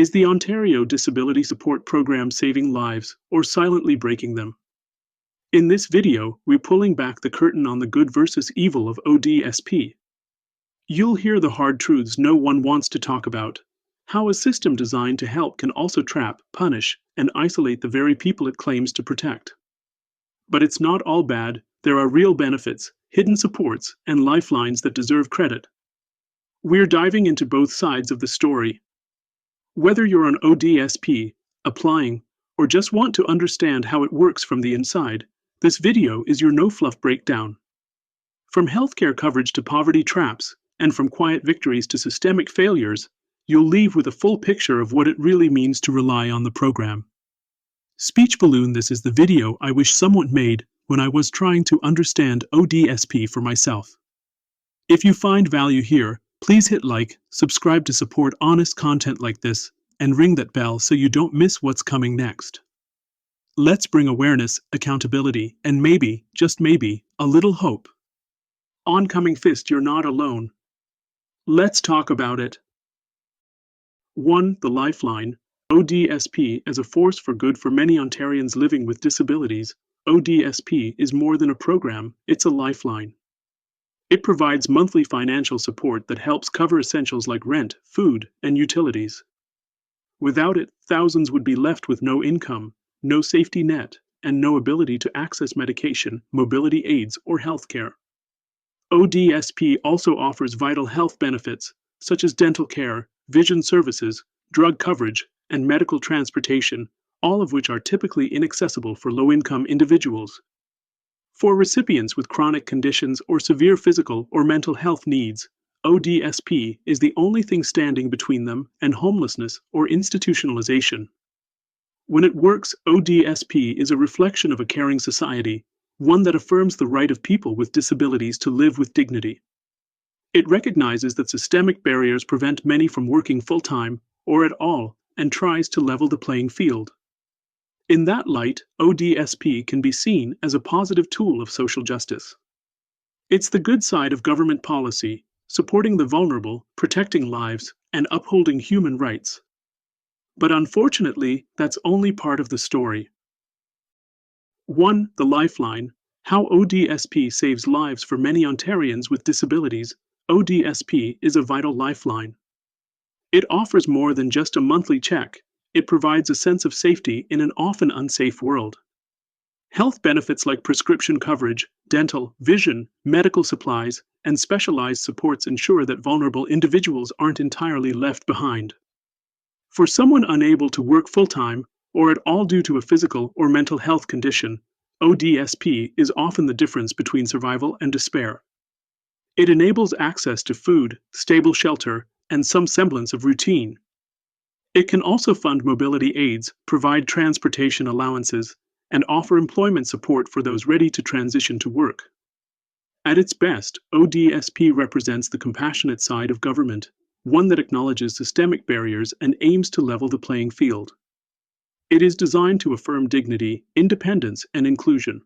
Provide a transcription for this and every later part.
Is the Ontario Disability Support Program saving lives or silently breaking them? In this video, we're pulling back the curtain on the good versus evil of ODSP. You'll hear the hard truths no one wants to talk about. How a system designed to help can also trap, punish, and isolate the very people it claims to protect. But it's not all bad. There are real benefits, hidden supports, and lifelines that deserve credit. We're diving into both sides of the story. Whether you're on ODSP, applying, or just want to understand how it works from the inside, this video is your no-fluff breakdown. From healthcare coverage to poverty traps, and from quiet victories to systemic failures, you'll leave with a full picture of what it really means to rely on the program. Speech balloon: this is the video I wish someone made when I was trying to understand ODSP for myself. If you find value here, please hit like, subscribe to support honest content like this, and ring that bell so you don't miss what's coming next. Let's bring awareness, accountability, and maybe, just maybe, a little hope. Oncoming fist, you're not alone. Let's talk about it. 1. The Lifeline. ODSP as a force for good for many Ontarians living with disabilities. ODSP is more than a program, it's a lifeline. It provides monthly financial support that helps cover essentials like rent, food, and utilities. Without it, thousands would be left with no income, no safety net, and no ability to access medication, mobility aids, or health care. ODSP also offers vital health benefits, such as dental care, vision services, drug coverage, and medical transportation, all of which are typically inaccessible for low-income individuals. For recipients with chronic conditions or severe physical or mental health needs, ODSP is the only thing standing between them and homelessness or institutionalization. When it works, ODSP is a reflection of a caring society, one that affirms the right of people with disabilities to live with dignity. It recognizes that systemic barriers prevent many from working full-time or at all, and tries to level the playing field. In that light, ODSP can be seen as a positive tool of social justice. It's the good side of government policy, supporting the vulnerable, protecting lives, and upholding human rights. But unfortunately, that's only part of the story. 1. The Lifeline. How ODSP saves lives for many Ontarians with disabilities. ODSP is a vital lifeline. It offers more than just a monthly check. It provides a sense of safety in an often unsafe world. Health benefits like prescription coverage, dental, vision, medical supplies, and specialized supports ensure that vulnerable individuals aren't entirely left behind. For someone unable to work full-time, or at all due to a physical or mental health condition, ODSP is often the difference between survival and despair. It enables access to food, stable shelter, and some semblance of routine. It can also fund mobility aids, provide transportation allowances, and offer employment support for those ready to transition to work. At its best, ODSP represents the compassionate side of government, one that acknowledges systemic barriers and aims to level the playing field. It is designed to affirm dignity, independence, and inclusion.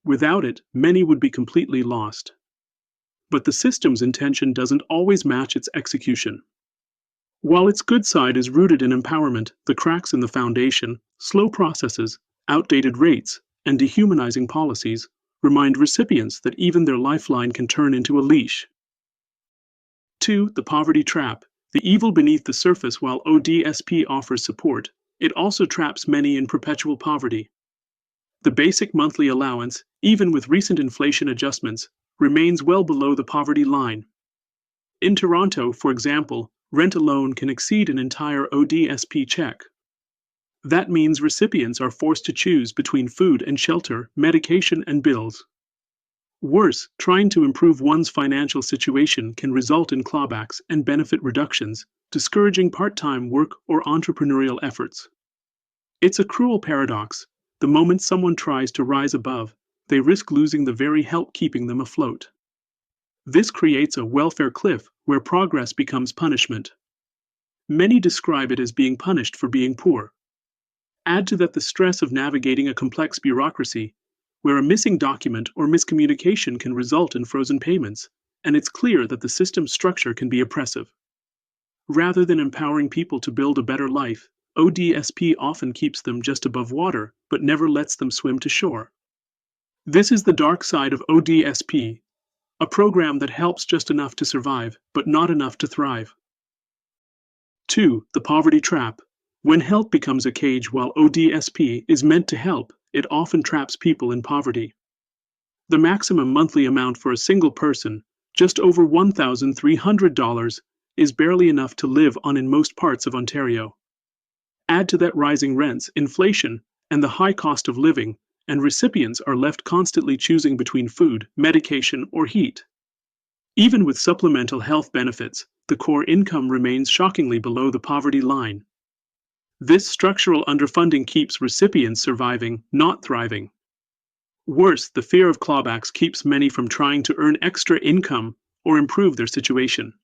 Without it, many would be completely lost. But the system's intention doesn't always match its execution. While its good side is rooted in empowerment, the cracks in the foundation, slow processes, outdated rates, and dehumanizing policies remind recipients that even their lifeline can turn into a leash. 2. The Poverty Trap. The evil beneath the surface. While ODSP offers support, it also traps many in perpetual poverty. The basic monthly allowance, even with recent inflation adjustments, remains well below the poverty line. In Toronto, for example, rent alone can exceed an entire ODSP check. That means recipients are forced to choose between food and shelter, medication and bills. Worse, trying to improve one's financial situation can result in clawbacks and benefit reductions, discouraging part-time work or entrepreneurial efforts. It's a cruel paradox. The moment someone tries to rise above, they risk losing the very help keeping them afloat. This creates a welfare cliff where progress becomes punishment. Many describe it as being punished for being poor. Add to that the stress of navigating a complex bureaucracy, where a missing document or miscommunication can result in frozen payments, and it's clear that the system's structure can be oppressive. Rather than empowering people to build a better life, ODSP often keeps them just above water, but never lets them swim to shore. This is the dark side of ODSP, a program that helps just enough to survive, but not enough to thrive. 2. The poverty trap. When help becomes a cage while ODSP is meant to help, it often traps people in poverty. The maximum monthly amount for a single person, just over $1,300, is barely enough to live on in most parts of Ontario. Add to that rising rents, inflation, and the high cost of living, and recipients are left constantly choosing between food, medication, or heat. Even with supplemental health benefits, the core income remains shockingly below the poverty line. This structural underfunding keeps recipients surviving, not thriving. Worse, the fear of clawbacks keeps many from trying to earn extra income or improve their situation.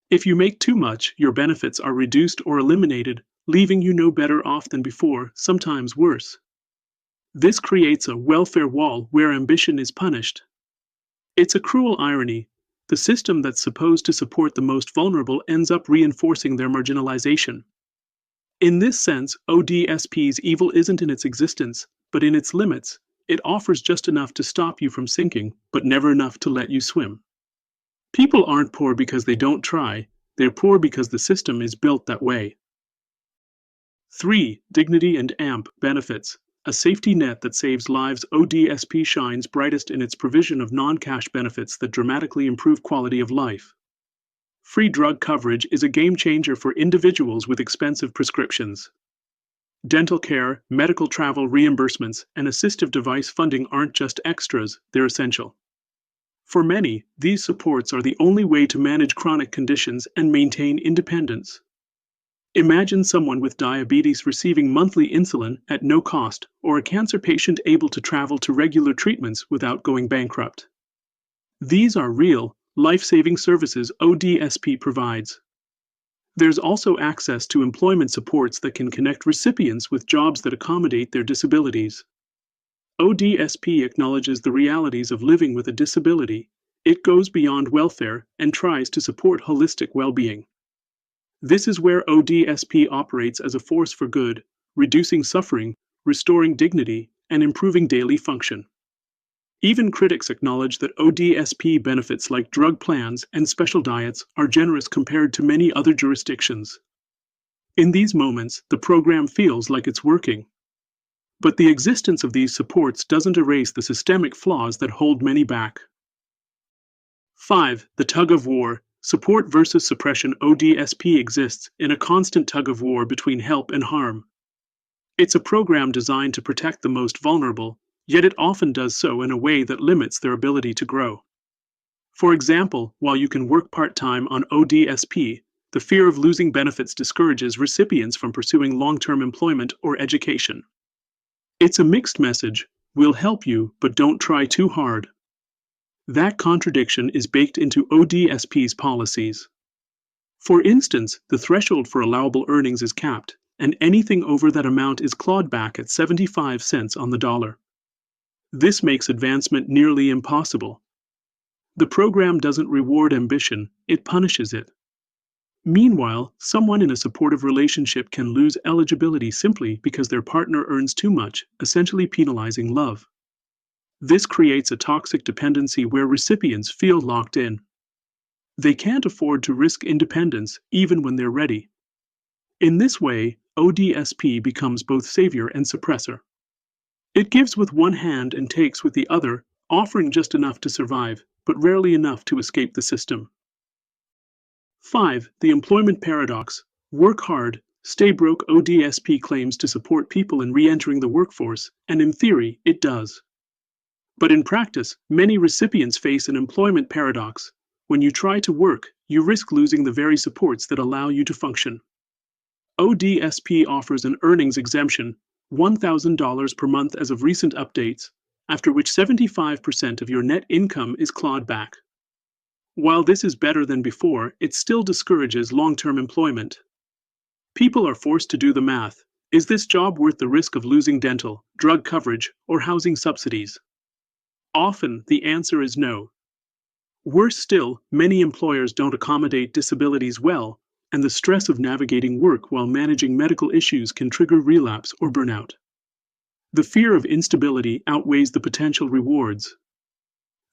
If you make too much, your benefits are reduced or eliminated, leaving you no better off than before, sometimes worse. This creates a welfare wall where ambition is punished. It's a cruel irony. The system that's supposed to support the most vulnerable ends up reinforcing their marginalization. In this sense, ODSP's evil isn't in its existence, but in its limits. It offers just enough to stop you from sinking, but never enough to let you swim. People aren't poor because they don't try, they're poor because the system is built that way. 3. Dignity and AMP benefits. A safety net that saves lives. ODSP shines brightest in its provision of non-cash benefits that dramatically improve quality of life. Free drug coverage is a game changer for individuals with expensive prescriptions. Dental care, medical travel reimbursements, and assistive device funding aren't just extras, they're essential. For many, these supports are the only way to manage chronic conditions and maintain independence. Imagine someone with diabetes receiving monthly insulin at no cost, or a cancer patient able to travel to regular treatments without going bankrupt. These are real, life-saving services ODSP provides. There's also access to employment supports that can connect recipients with jobs that accommodate their disabilities. ODSP acknowledges the realities of living with a disability. It goes beyond welfare and tries to support holistic well-being. This is where ODSP operates as a force for good, reducing suffering, restoring dignity, and improving daily function. Even critics acknowledge that ODSP benefits like drug plans and special diets are generous compared to many other jurisdictions. In these moments, the program feels like it's working. But the existence of these supports doesn't erase the systemic flaws that hold many back. 5. The tug of war. Support versus suppression. ODSP exists in a constant tug of war between help and harm. It's a program designed to protect the most vulnerable, yet it often does so in a way that limits their ability to grow. For example, while you can work part-time on ODSP, the fear of losing benefits discourages recipients from pursuing long-term employment or education. It's a mixed message: we'll help you, but don't try too hard. That contradiction is baked into ODSP's policies. For instance, the threshold for allowable earnings is capped, and anything over that amount is clawed back at 75 cents on the dollar. This makes advancement nearly impossible. The program doesn't reward ambition, it punishes it. Meanwhile, someone in a supportive relationship can lose eligibility simply because their partner earns too much, essentially penalizing love. This creates a toxic dependency where recipients feel locked in. They can't afford to risk independence even when they're ready. In this way, ODSP becomes both savior and suppressor. It gives with one hand and takes with the other, offering just enough to survive, but rarely enough to escape the system. 5. The employment paradox. Work hard, stay broke. ODSP claims to support people in re-entering the workforce, and in theory, it does. But in practice, many recipients face an employment paradox. When you try to work, you risk losing the very supports that allow you to function. ODSP offers an earnings exemption, $1,000 per month as of recent updates, after which 75% of your net income is clawed back. While this is better than before, it still discourages long-term employment. People are forced to do the math. Is this job worth the risk of losing dental, drug coverage, or housing subsidies? Often, the answer is no. Worse still, many employers don't accommodate disabilities well, and the stress of navigating work while managing medical issues can trigger relapse or burnout. The fear of instability outweighs the potential rewards.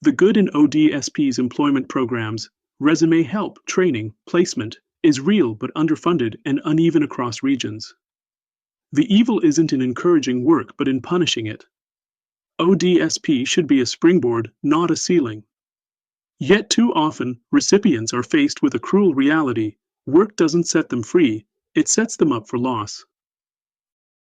The good in ODSP's employment programs, resume help, training, placement, is real but underfunded and uneven across regions. The evil isn't in encouraging work but in punishing it. ODSP should be a springboard, not a ceiling. Yet too often, recipients are faced with a cruel reality: work doesn't set them free, it sets them up for loss.